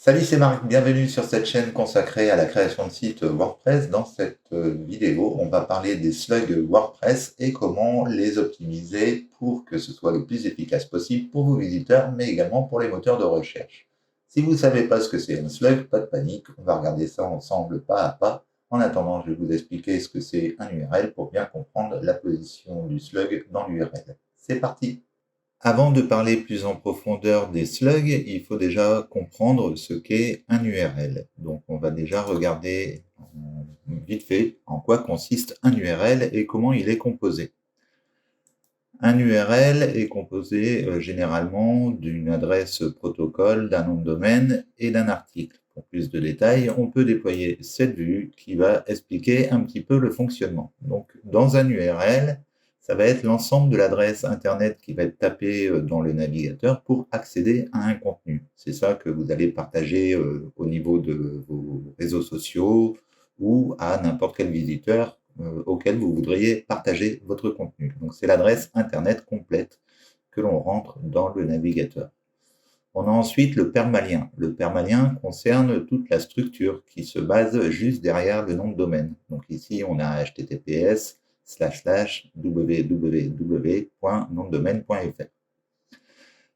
Salut, c'est Marc, bienvenue sur cette chaîne consacrée à la création de sites WordPress. Dans cette vidéo, on va parler des slugs WordPress et comment les optimiser pour que ce soit le plus efficace possible pour vos visiteurs, mais également pour les moteurs de recherche. Si vous ne savez pas ce que c'est un slug, pas de panique, on va regarder ça ensemble pas à pas. En attendant, je vais vous expliquer ce que c'est un URL pour bien comprendre la position du slug dans l'URL. C'est parti! Avant de parler plus en profondeur des slugs, il faut déjà comprendre ce qu'est un URL. Donc on va déjà regarder vite fait en quoi consiste un URL et comment il est composé. Un URL est composé généralement d'une adresse protocole, d'un nom de domaine et d'un article. Pour plus de détails, on peut déployer cette vue qui va expliquer un petit peu le fonctionnement. Donc dans un URL, ça va être l'ensemble de l'adresse Internet qui va être tapée dans le navigateur pour accéder à un contenu. C'est ça que vous allez partager au niveau de vos réseaux sociaux ou à n'importe quel visiteur auquel vous voudriez partager votre contenu. Donc c'est l'adresse Internet complète que l'on rentre dans le navigateur. On a ensuite le permalien. Le permalien concerne toute la structure qui se base juste derrière le nom de domaine. Donc ici, on a https://www.nomdedomaine.fr.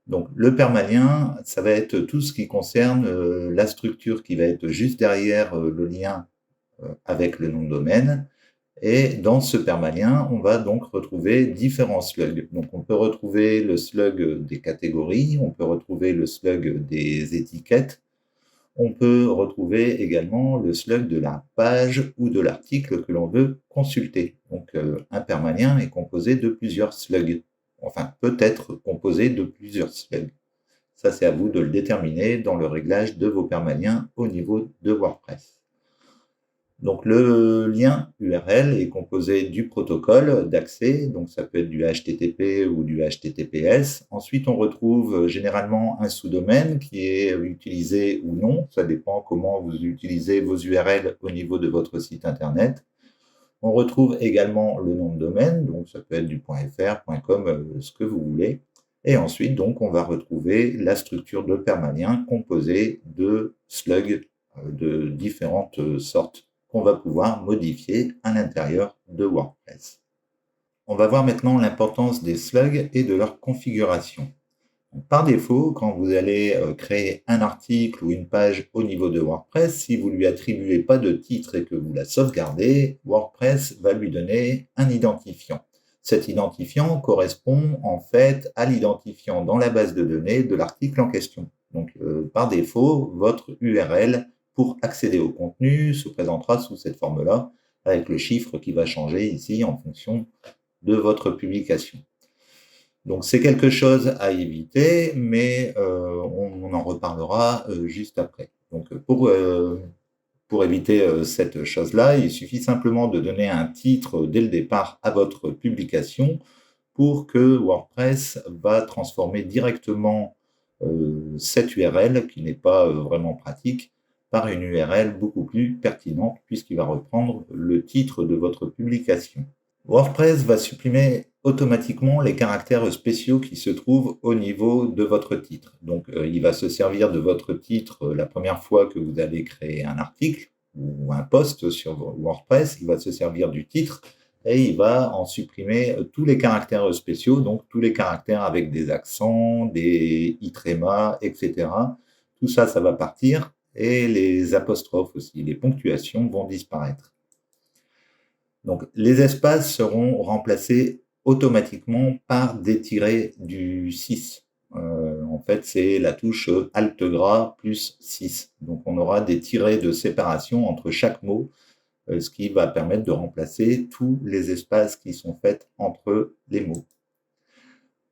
Donc le permalien, ça va être tout ce qui concerne la structure qui va être juste derrière le lien avec le nom de domaine. Et dans ce permalien, on va donc retrouver différents slugs. Donc on peut retrouver le slug des catégories, on peut retrouver le slug des étiquettes, on peut retrouver également le slug de la page ou de l'article que l'on veut consulter. Donc un permalien est composé de plusieurs slugs. Enfin, peut être composé de plusieurs slugs. Ça, c'est à vous de le déterminer dans le réglage de vos permaliens au niveau de WordPress. Donc le lien URL est composé du protocole d'accès, donc ça peut être du HTTP ou du HTTPS. Ensuite, on retrouve généralement un sous-domaine qui est utilisé ou non, ça dépend comment vous utilisez vos URL au niveau de votre site internet. On retrouve également le nom de domaine, donc ça peut être du .fr, .com, ce que vous voulez. Et ensuite, donc, on va retrouver la structure de permalien composée de slugs de différentes sortes qu'on va pouvoir modifier à l'intérieur de WordPress. On va voir maintenant l'importance des slugs et de leur configuration. Donc, par défaut, quand vous allez créer un article ou une page au niveau de WordPress, si vous ne lui attribuez pas de titre et que vous la sauvegardez, WordPress va lui donner un identifiant. Cet identifiant correspond en fait à l'identifiant dans la base de données de l'article en question. Donc par défaut, votre URL pour accéder au contenu se présentera sous cette forme-là, avec le chiffre qui va changer ici en fonction de votre publication. Donc c'est quelque chose à éviter, mais on en reparlera juste après. Donc pour éviter cette chose-là, il suffit simplement de donner un titre dès le départ à votre publication pour que WordPress va transformer directement cette URL, qui n'est pas vraiment pratique, par une URL beaucoup plus pertinente, puisqu'il va reprendre le titre de votre publication. WordPress va supprimer automatiquement les caractères spéciaux qui se trouvent au niveau de votre titre. Donc, il va se servir de votre titre la première fois que vous allez créer un article ou un post sur WordPress. Il va se servir du titre et il va en supprimer tous les caractères spéciaux, donc tous les caractères avec des accents, des i-trémas, etc. Tout ça, ça va partir et les apostrophes aussi, les ponctuations vont disparaître. Donc, les espaces seront remplacés automatiquement par des tirets du 6. En fait, c'est la touche Alt gras plus 6. Donc, on aura des tirets de séparation entre chaque mot, ce qui va permettre de remplacer tous les espaces qui sont faits entre les mots.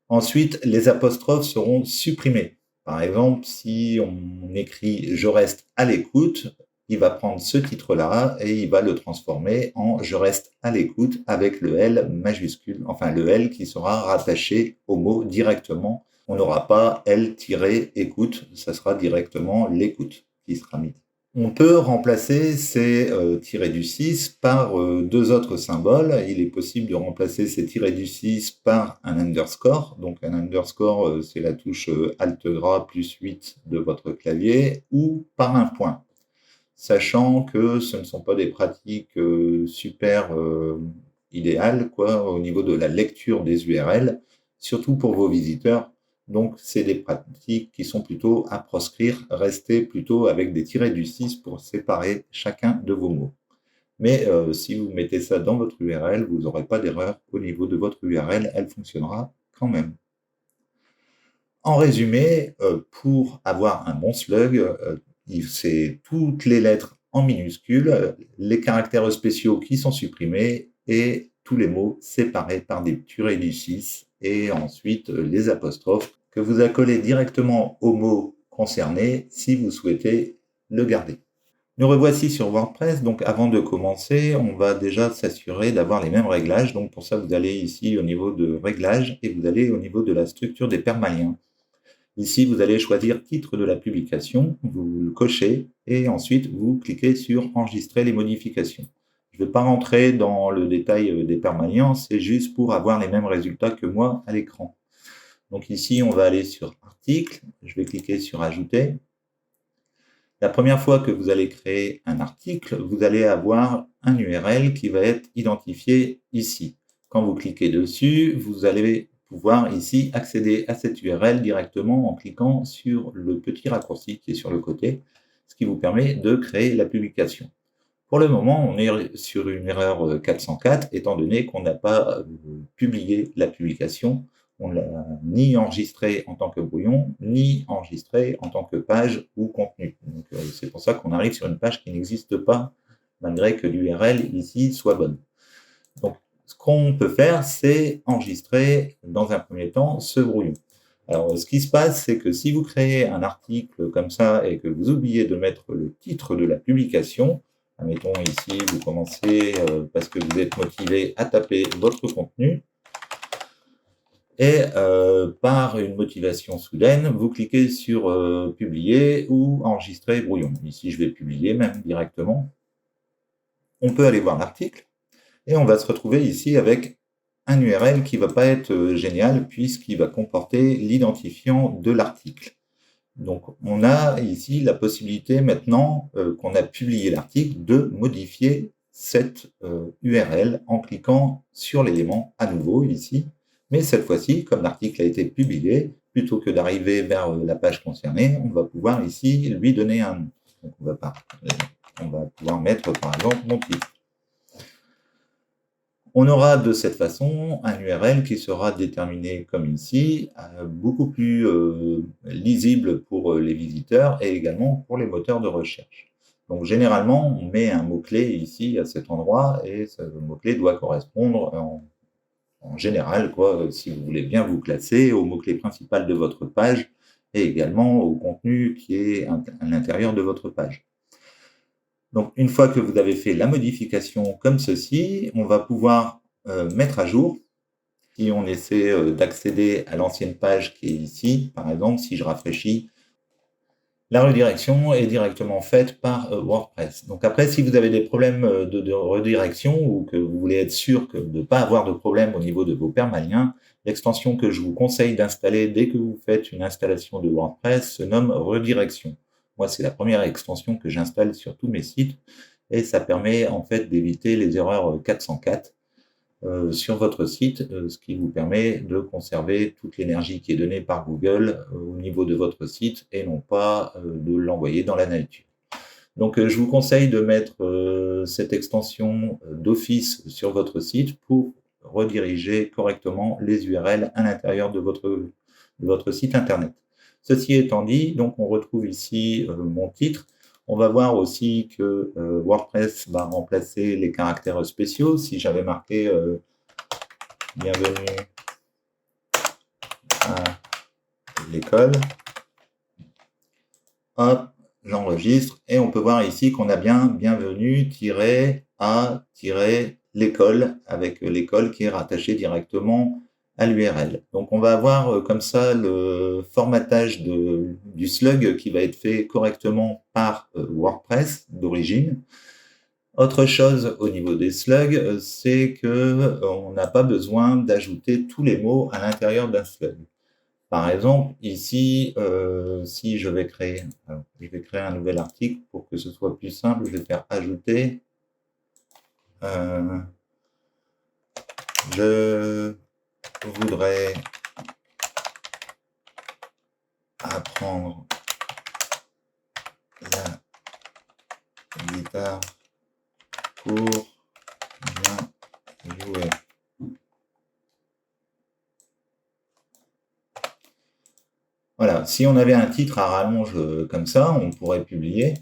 Ensuite, les apostrophes seront supprimées. Par exemple, si on écrit « Je reste à l'écoute », il va prendre ce titre-là et il va le transformer en « Je reste à l'écoute » avec le L majuscule, enfin le L qui sera rattaché au mot directement. On n'aura pas L-écoute, ça sera directement l'écoute qui sera mis. On peut remplacer ces tirets du 6 par deux autres symboles. Il est possible de remplacer ces tirets du 6 par un underscore. Donc un underscore, c'est la touche Alt-Gras plus 8 de votre clavier, ou par un point. Sachant que ce ne sont pas des pratiques super idéales au niveau de la lecture des URL, surtout pour vos visiteurs. Donc, c'est des pratiques qui sont plutôt à proscrire. Restez plutôt avec des tirets du 6 pour séparer chacun de vos mots. Mais si vous mettez ça dans votre URL, vous n'aurez pas d'erreur au niveau de votre URL. Elle fonctionnera quand même. En résumé, pour avoir un bon slug, c'est toutes les lettres en minuscules, les caractères spéciaux qui sont supprimés et tous les mots séparés par des tirets du 6 et ensuite les apostrophes que vous accolez directement au mot concerné si vous souhaitez le garder. Nous revoici sur WordPress. Donc avant de commencer, on va déjà s'assurer d'avoir les mêmes réglages. Donc pour ça, vous allez ici au niveau de réglages et vous allez au niveau de la structure des permaliens. Ici, vous allez choisir titre de la publication, vous le cochez et ensuite vous cliquez sur enregistrer les modifications. Je ne vais pas rentrer dans le détail des permaliens, c'est juste pour avoir les mêmes résultats que moi à l'écran. Donc ici, on va aller sur article, je vais cliquer sur ajouter. La première fois que vous allez créer un article, vous allez avoir un URL qui va être identifié ici. Quand vous cliquez dessus, vous allez pouvoir ici accéder à cette URL directement en cliquant sur le petit raccourci qui est sur le côté, ce qui vous permet de créer la publication. Pour le moment, on est sur une erreur 404, étant donné qu'on n'a pas publié la publication. On ne l'a ni enregistré en tant que brouillon, ni enregistré en tant que page ou contenu. Donc, c'est pour ça qu'on arrive sur une page qui n'existe pas, malgré que l'URL ici soit bonne. Donc, ce qu'on peut faire, c'est enregistrer dans un premier temps ce brouillon. Alors, ce qui se passe, c'est que si vous créez un article comme ça et que vous oubliez de mettre le titre de la publication, admettons ici, vous commencez parce que vous êtes motivé à taper votre contenu, et par une motivation soudaine, vous cliquez sur publier ou enregistrer brouillon. Ici, je vais publier même directement. On peut aller voir l'article. Et on va se retrouver ici avec un URL qui ne va pas être génial puisqu'il va comporter l'identifiant de l'article. Donc, on a ici la possibilité maintenant qu'on a publié l'article de modifier cette URL en cliquant sur l'élément à nouveau ici. Mais cette fois-ci, comme l'article a été publié, plutôt que d'arriver vers la page concernée, on va pouvoir ici lui donner un nom. Donc, on va pouvoir mettre par exemple mon titre. On aura de cette façon un URL qui sera déterminé comme ici, beaucoup plus lisible pour les visiteurs et également pour les moteurs de recherche. Donc généralement, on met un mot-clé ici à cet endroit et ce mot-clé doit correspondre en général, si vous voulez bien vous classer, au mot-clé principal de votre page et également au contenu qui est à l'intérieur de votre page. Donc, une fois que vous avez fait la modification comme ceci, on va pouvoir mettre à jour. Si on essaie d'accéder à l'ancienne page qui est ici, par exemple, si je rafraîchis, la redirection est directement faite par WordPress. Donc après, si vous avez des problèmes de redirection ou que vous voulez être sûr de ne pas avoir de problème au niveau de vos permaliens, l'extension que je vous conseille d'installer dès que vous faites une installation de WordPress se nomme Redirection. Moi, c'est la première extension que j'installe sur tous mes sites et ça permet en fait d'éviter les erreurs 404 sur votre site, ce qui vous permet de conserver toute l'énergie qui est donnée par Google au niveau de votre site et non pas de l'envoyer dans la nature. Donc, je vous conseille de mettre cette extension d'office sur votre site pour rediriger correctement les URL à l'intérieur de votre site internet. Ceci étant dit, donc on retrouve ici mon titre. On va voir aussi que WordPress va remplacer les caractères spéciaux. Si j'avais marqué bienvenue à l'école, hop, j'enregistre et on peut voir ici qu'on a bien bienvenue-à-l'école avec l'école qui est rattachée directement à l'URL. Donc on va avoir comme ça le formatage du slug qui va être fait correctement par WordPress d'origine. Autre chose au niveau des slugs, c'est que on n'a pas besoin d'ajouter tous les mots à l'intérieur d'un slug. Par exemple, ici, si je vais créer un nouvel article pour que ce soit plus simple, je vais faire ajouter. Je voudrais apprendre la guitare pour bien jouer. Voilà, si on avait un titre à rallonge comme ça, on pourrait publier.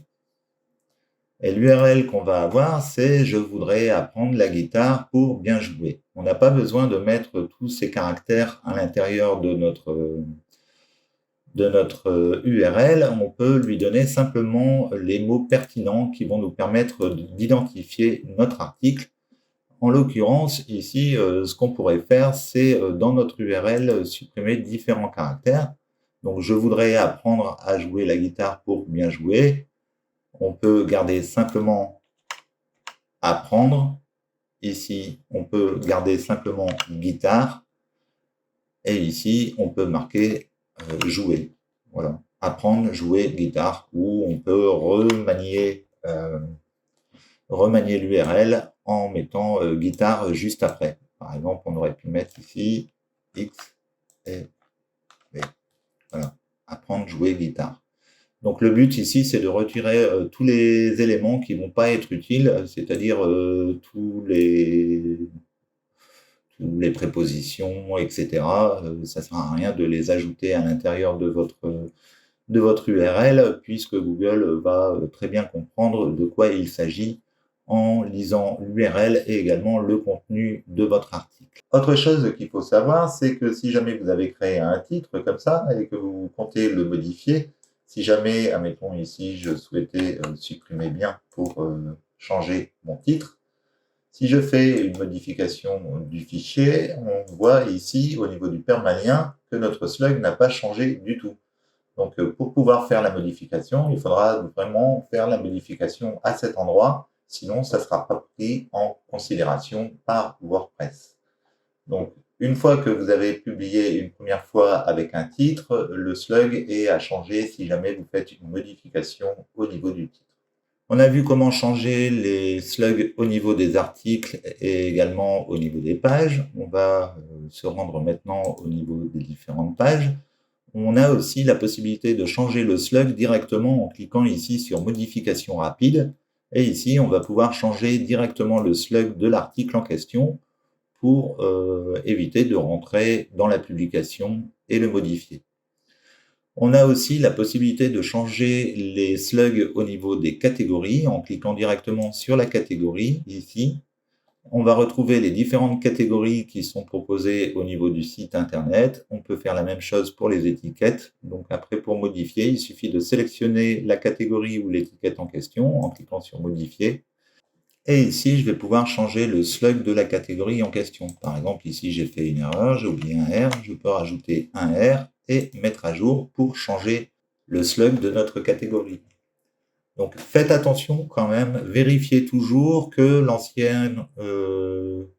Et l'URL qu'on va avoir, c'est « Je voudrais apprendre la guitare pour bien jouer ». On n'a pas besoin de mettre tous ces caractères à l'intérieur de notre URL. On peut lui donner simplement les mots pertinents qui vont nous permettre d'identifier notre article. En l'occurrence, ici, ce qu'on pourrait faire, c'est dans notre URL supprimer différents caractères. Donc, je voudrais apprendre à jouer la guitare pour bien jouer. On peut garder simplement apprendre. Ici, on peut garder simplement guitare. Et ici, on peut marquer jouer. Voilà. Apprendre, jouer, guitare. Ou on peut remanier l'URL en mettant guitare juste après. Par exemple, on aurait pu mettre ici X et V. Voilà. Apprendre, jouer, guitare. Donc le but ici, c'est de retirer tous les éléments qui ne vont pas être utiles, c'est-à-dire tous les prépositions, etc. Ça ne sert à rien de les ajouter à l'intérieur de votre URL, puisque Google va très bien comprendre de quoi il s'agit en lisant l'URL et également le contenu de votre article. Autre chose qu'il faut savoir, c'est que si jamais vous avez créé un titre comme ça et que vous comptez le modifier, si jamais, admettons ici, je souhaitais supprimer bien pour changer mon titre, si je fais une modification du fichier, on voit ici au niveau du permalien que notre slug n'a pas changé du tout. Donc pour pouvoir faire la modification, il faudra vraiment faire la modification à cet endroit, sinon ça ne sera pas pris en considération par WordPress. Donc une fois que vous avez publié une première fois avec un titre, le slug est à changer si jamais vous faites une modification au niveau du titre. On a vu comment changer les slugs au niveau des articles et également au niveau des pages. On va se rendre maintenant au niveau des différentes pages. On a aussi la possibilité de changer le slug directement en cliquant ici sur modification rapide. Et ici, on va pouvoir changer directement le slug de l'article en question pour éviter de rentrer dans la publication et le modifier. On a aussi la possibilité de changer les slugs au niveau des catégories en cliquant directement sur la catégorie ici. On va retrouver les différentes catégories qui sont proposées au niveau du site internet. On peut faire la même chose pour les étiquettes. Donc après, pour modifier, il suffit de sélectionner la catégorie ou l'étiquette en question en cliquant sur modifier. Et ici, je vais pouvoir changer le slug de la catégorie en question. Par exemple, ici, j'ai fait une erreur, j'ai oublié un R. Je peux rajouter un R et mettre à jour pour changer le slug de notre catégorie. Donc faites attention quand même, vérifiez toujours que l'ancienne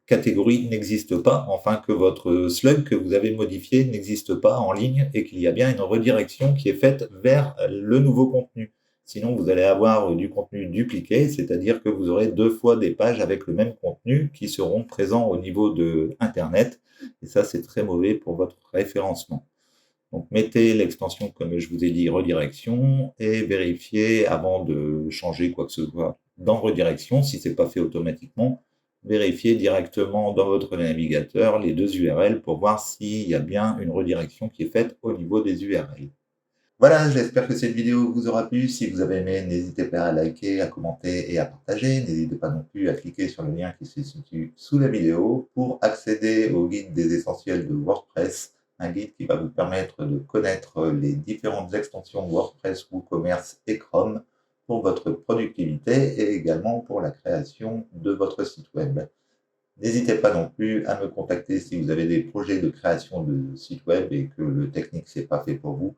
catégorie n'existe pas, enfin que votre slug que vous avez modifié n'existe pas en ligne et qu'il y a bien une redirection qui est faite vers le nouveau contenu. Sinon, vous allez avoir du contenu dupliqué, c'est-à-dire que vous aurez deux fois des pages avec le même contenu qui seront présents au niveau de Internet. Et ça, c'est très mauvais pour votre référencement. Donc, mettez l'extension, comme je vous ai dit, redirection et vérifiez avant de changer quoi que ce soit dans redirection, si ce n'est pas fait automatiquement, vérifiez directement dans votre navigateur les deux URL pour voir s'il y a bien une redirection qui est faite au niveau des URL. Voilà, j'espère que cette vidéo vous aura plu. Si vous avez aimé, n'hésitez pas à liker, à commenter et à partager. N'hésitez pas non plus à cliquer sur le lien qui se situe sous la vidéo pour accéder au guide des essentiels de WordPress, un guide qui va vous permettre de connaître les différentes extensions WordPress, WooCommerce et Chrome pour votre productivité et également pour la création de votre site web. N'hésitez pas non plus à me contacter si vous avez des projets de création de site web et que le technique c'est pas fait pour vous.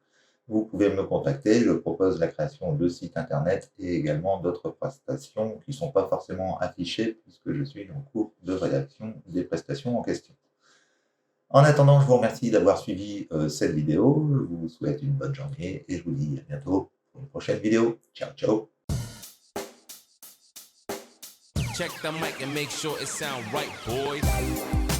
Vous pouvez me contacter, je propose la création de sites internet et également d'autres prestations qui ne sont pas forcément affichées puisque je suis en cours de rédaction des prestations en question. En attendant, je vous remercie d'avoir suivi cette vidéo, je vous souhaite une bonne journée et je vous dis à bientôt pour une prochaine vidéo. Ciao, ciao! Check the mic and make sure it sound right, boys.